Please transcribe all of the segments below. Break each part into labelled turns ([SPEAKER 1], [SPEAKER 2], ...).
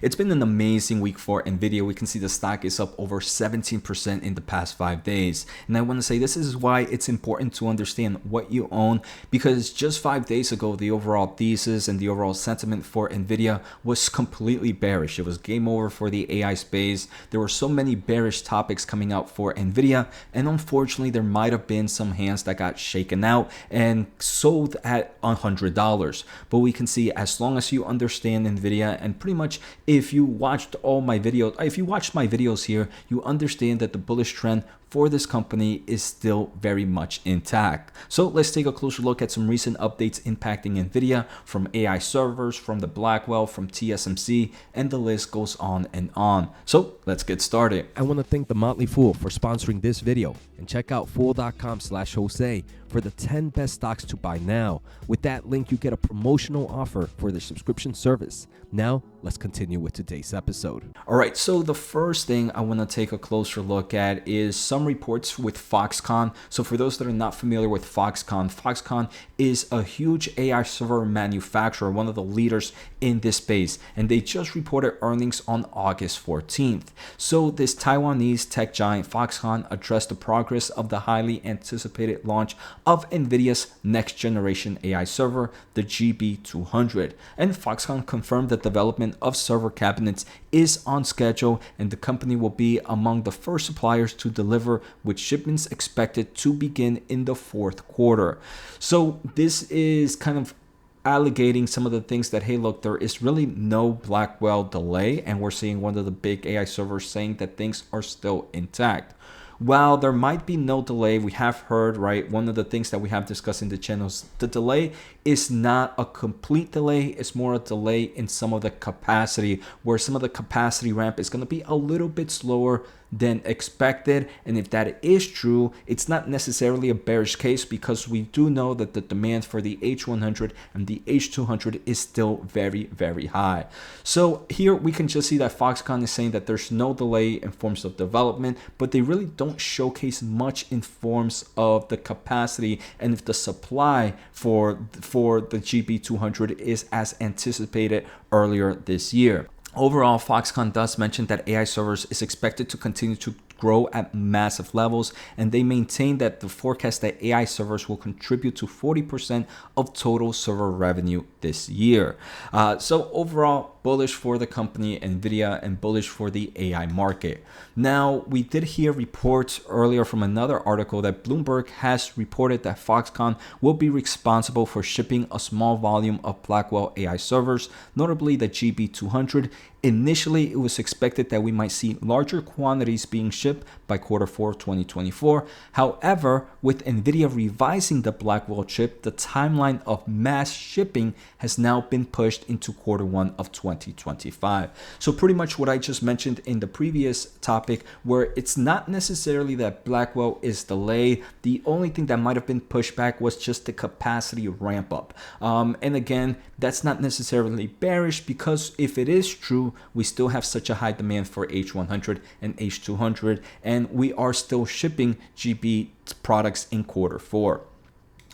[SPEAKER 1] It's been an amazing week for Nvidia. We can see the stock is up over 17% in the past 5 days. And I want to say this is why it's important to understand what you own, because just 5 days ago, the overall thesis and the overall sentiment for Nvidia was completely bearish. It was game over for the AI space. There were so many bearish topics coming out for Nvidia, and unfortunately, there might have been some hands that got shaken out and sold at $100. But we can see, as long as you understand Nvidia, and pretty much if you watched my videos here, you understand that the bullish trend for this company is still very much intact. So let's take a closer look at some recent updates impacting Nvidia, from AI servers, from the Blackwell, from TSMC, and the list goes on and on. So let's get started.
[SPEAKER 2] I want to thank the Motley Fool for sponsoring this video, and check out fool.com/Jose for the 10 best stocks to buy now. With that link, you get a promotional offer for their subscription service. Now, let's continue with today's episode.
[SPEAKER 1] All right, so the first thing I want to take a closer look at is some reports with Foxconn. So for those that are not familiar with Foxconn, Foxconn is a huge AI server manufacturer, one of the leaders in this space, and they just reported earnings on August 14th. So this Taiwanese tech giant Foxconn addressed the progress of the highly anticipated launch of Nvidia's next generation AI server, the GB200. And Foxconn confirmed that development of server cabinets is on schedule, and the company will be among the first suppliers to deliver, with shipments expected to begin in the fourth quarter. So this is kind of allegating some of the things that, hey, look, there is really no Blackwell delay, and we're seeing one of the big AI servers saying that things are still intact. While there might be no delay, we have heard, right, one of the things that we have discussed in the channels, the delay is not a complete delay. It's more a delay in some of the capacity, where some of the capacity ramp is going to be a little bit slower than expected. And if that is true, it's not necessarily a bearish case, because we do know that the demand for the H100 and the H200 is still very, very high. So here we can just see that Foxconn is saying that there's no delay in forms of development, but they really don't showcase much in forms of the capacity and if the supply for the GB200 is as anticipated earlier this year. Overall, Foxconn does mention that AI servers is expected to continue to grow at massive levels, and they maintain that the forecast that AI servers will contribute to 40% of total server revenue this year. So overall, bullish for the company Nvidia and bullish for the AI market. Now, we did hear reports earlier from another article that Bloomberg has reported that Foxconn will be responsible for shipping a small volume of Blackwell AI servers, notably the GB200. Initially, it was expected that we might see larger quantities being shipped by Q4 2024. However, with Nvidia revising the Blackwell chip, the timeline of mass shipping has now been pushed into Q1 of 2025. So pretty much what I just mentioned in the previous topic, where it's not necessarily that Blackwell is delayed. The only thing that might have been pushed back was just the capacity ramp up. And again, that's not necessarily bearish, because if it is true, we still have such a high demand for H100 and H200, and we are still shipping GB products in Q4.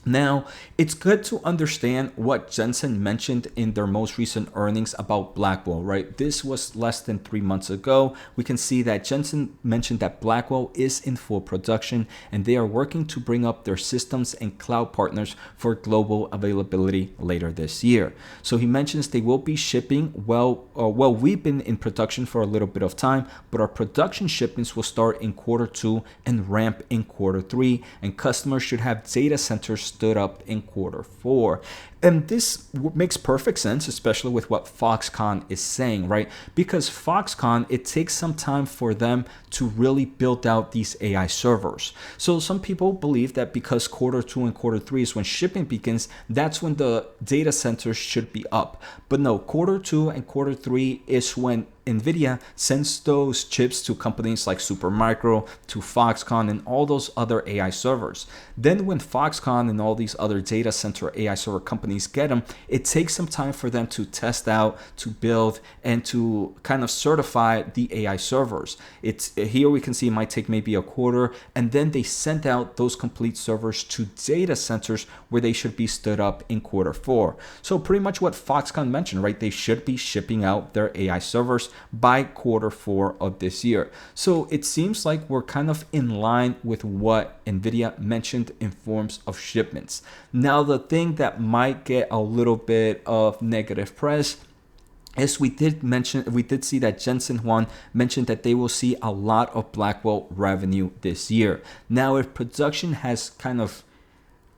[SPEAKER 1] Now, it's good to understand what Jensen mentioned in their most recent earnings about Blackwell, right? This was less than 3 months ago. We can see that Jensen mentioned that Blackwell is in full production, and they are working to bring up their systems and cloud partners for global availability later this year. So he mentions they will be shipping, we've been in production for a little bit of time, but our production shipments will start in Q2 and ramp in Q3, and customers should have data centers stood up in Q4. And this makes perfect sense, especially with what Foxconn is saying, right? Because Foxconn, it takes some time for them to really build out these AI servers. So some people believe that because Q2 and Q3 is when shipping begins, that's when the data centers should be up. But no, Q2 and Q3 is when Nvidia sends those chips to companies like Supermicro, to Foxconn, and all those other AI servers. Then when Foxconn and all these other data center AI server companies companies get them, it takes some time for them to test out, to build, and to kind of certify the AI servers. It's here we can see it might take maybe a quarter, and then they send out those complete servers to data centers where they should be stood up in Q4. So pretty much what Foxconn mentioned, right? They should be shipping out their AI servers by Q4 of this year. So it seems like we're kind of in line with what Nvidia mentioned in forms of shipments. Now, the thing that might get a little bit of negative press is we did see that Jensen Huang mentioned that they will see a lot of Blackwell revenue this year. Now, if production has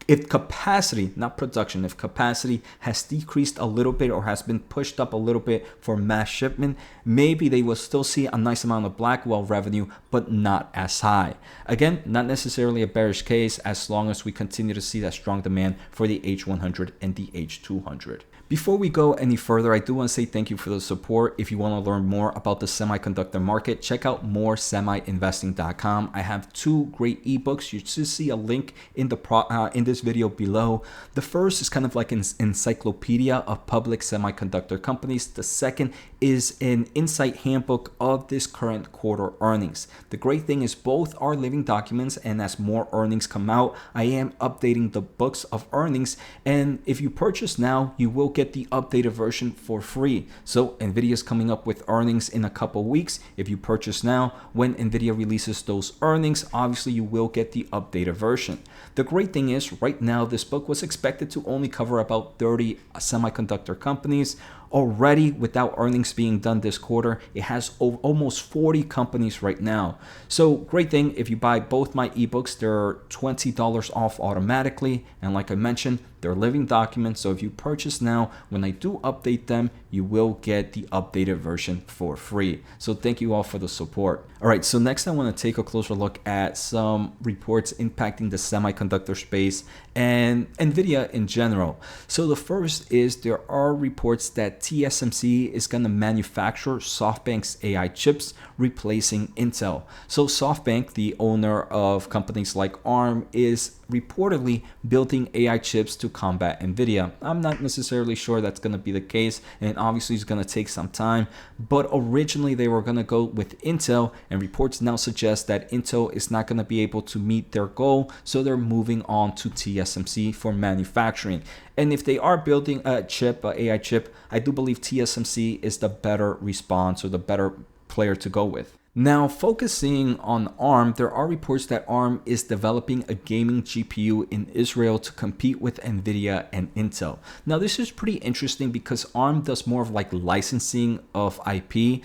[SPEAKER 1] if capacity, not production, if capacity has decreased a little bit or has been pushed up a little bit for mass shipment, maybe they will still see a nice amount of Blackwell revenue, but not as high. Again, not necessarily a bearish case as long as we continue to see that strong demand for the H100 and the H200. Before we go any further, I do want to say thank you for the support. If you want to learn more about the semiconductor market, check out moresemiinvesting.com. I have 2 great ebooks. You should see a link in this video below. The first is kind of like an encyclopedia of public semiconductor companies. The second is an insight handbook of this current quarter earnings. The great thing is both are living documents, and as more earnings come out, I am updating the books of earnings, and if you purchase now, you will get the updated version for free. So Nvidia is coming up with earnings in a couple weeks. If you purchase now, when Nvidia releases those earnings, obviously you will get the updated version. The great thing is right now this book was expected to only cover about 30 semiconductor companies. Already, without earnings being done this quarter, it has almost 40 companies right now. So great thing, if you buy both my ebooks, they're $20 off automatically. And like I mentioned, they're living documents. So if you purchase now, when I do update them, you will get the updated version for free. So thank you all for the support. All right, so next I want to take a closer look at some reports impacting the semiconductor space and Nvidia in general. So the first is there are reports that TSMC is going to manufacture SoftBank's AI chips, replacing Intel. So SoftBank, the owner of companies like ARM, is reportedly building AI chips to combat Nvidia. I'm not necessarily sure that's going to be the case, and obviously it's going to take some time, but originally they were going to go with Intel, and reports now suggest that Intel is not going to be able to meet their goal, so they're moving on to TSMC for manufacturing. And if they are building a chip, an AI chip, I do believe TSMC is the better response or the better player to go with. Now, focusing on ARM, there are reports that ARM is developing a gaming GPU in Israel to compete with Nvidia and Intel. Now, this is pretty interesting because ARM does more of like licensing of IP.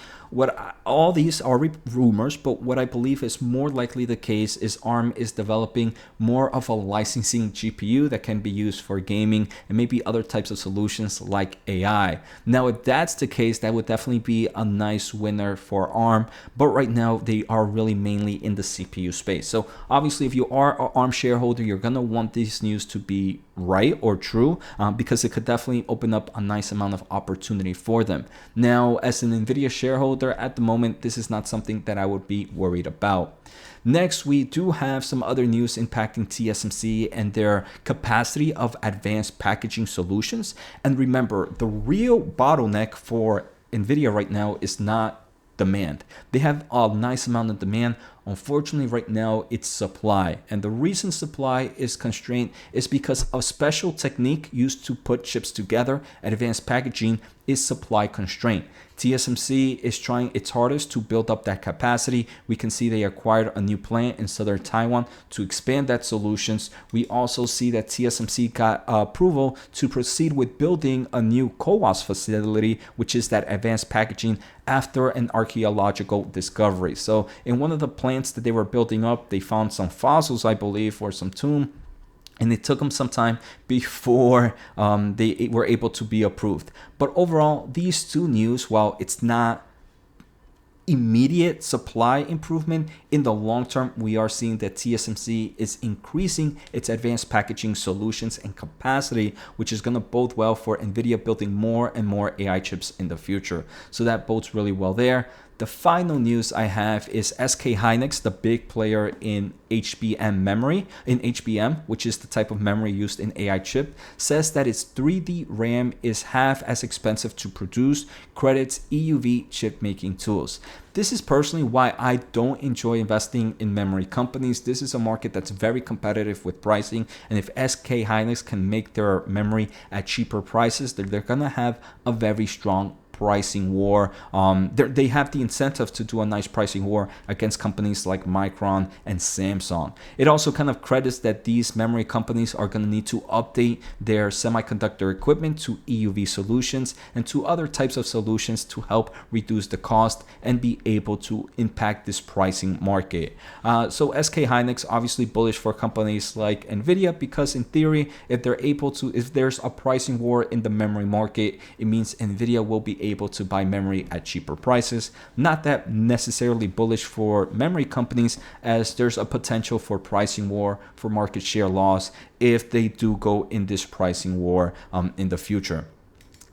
[SPEAKER 1] All these are rumors, but what I believe is more likely the case is ARM is developing more of a licensing GPU that can be used for gaming and maybe other types of solutions like AI. Now, if that's the case, that would definitely be a nice winner for ARM, but right now they are really mainly in the CPU space. So obviously, if you are an ARM shareholder, you're gonna want this news to be right or true, because it could definitely open up a nice amount of opportunity for them. Now, as an Nvidia shareholder at the moment, this is not something that I would be worried about. Next, we do have some other news impacting TSMC and their capacity of advanced packaging solutions. And remember, the real bottleneck for Nvidia right now is not demand. They have a nice amount of demand. Unfortunately, right now it's supply. And the reason supply is constrained is because a special technique used to put chips together at advanced packaging is supply constraint. TSMC is trying its hardest to build up that capacity. We can see they acquired a new plant in southern Taiwan to expand that solutions. We also see that TSMC got approval to proceed with building a new CoWoS facility, which is that advanced packaging, after an archaeological discovery. So in one of the plants that they were building up, they found some fossils, I believe, or some tomb. And it took them some time before they were able to be approved. But overall, these two news, while it's not immediate supply improvement, in the long term, we are seeing that TSMC is increasing its advanced packaging solutions and capacity, which is going to bode well for Nvidia building more and more AI chips in the future. So that bodes really well there. The final news I have is SK Hynix, the big player in HBM memory, in HBM, which is the type of memory used in AI chip, says that its 3D RAM is half as expensive to produce, credits EUV chip making tools. This is personally why I don't enjoy investing in memory companies. This is a market that's very competitive with pricing, and if SK Hynix can make their memory at cheaper prices, they're gonna have a very strong pricing war. They have the incentive to do a nice pricing war against companies like Micron and Samsung. It also kind of credits that these memory companies are going to need to update their semiconductor equipment to EUV solutions and to other types of solutions to help reduce the cost and be able to impact this pricing market. So SK Hynix obviously bullish for companies like Nvidia, because in theory, if there's a pricing war in the memory market, it means Nvidia will be able to buy memory at cheaper prices. Not that necessarily bullish for memory companies, as there's a potential for pricing war, for market share loss if they do go in this pricing war in the future.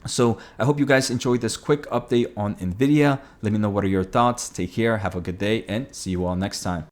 [SPEAKER 1] So I hope you guys enjoyed this quick update on Nvidia. Let me know what are your thoughts. Take care, have a good day, and see you all next time.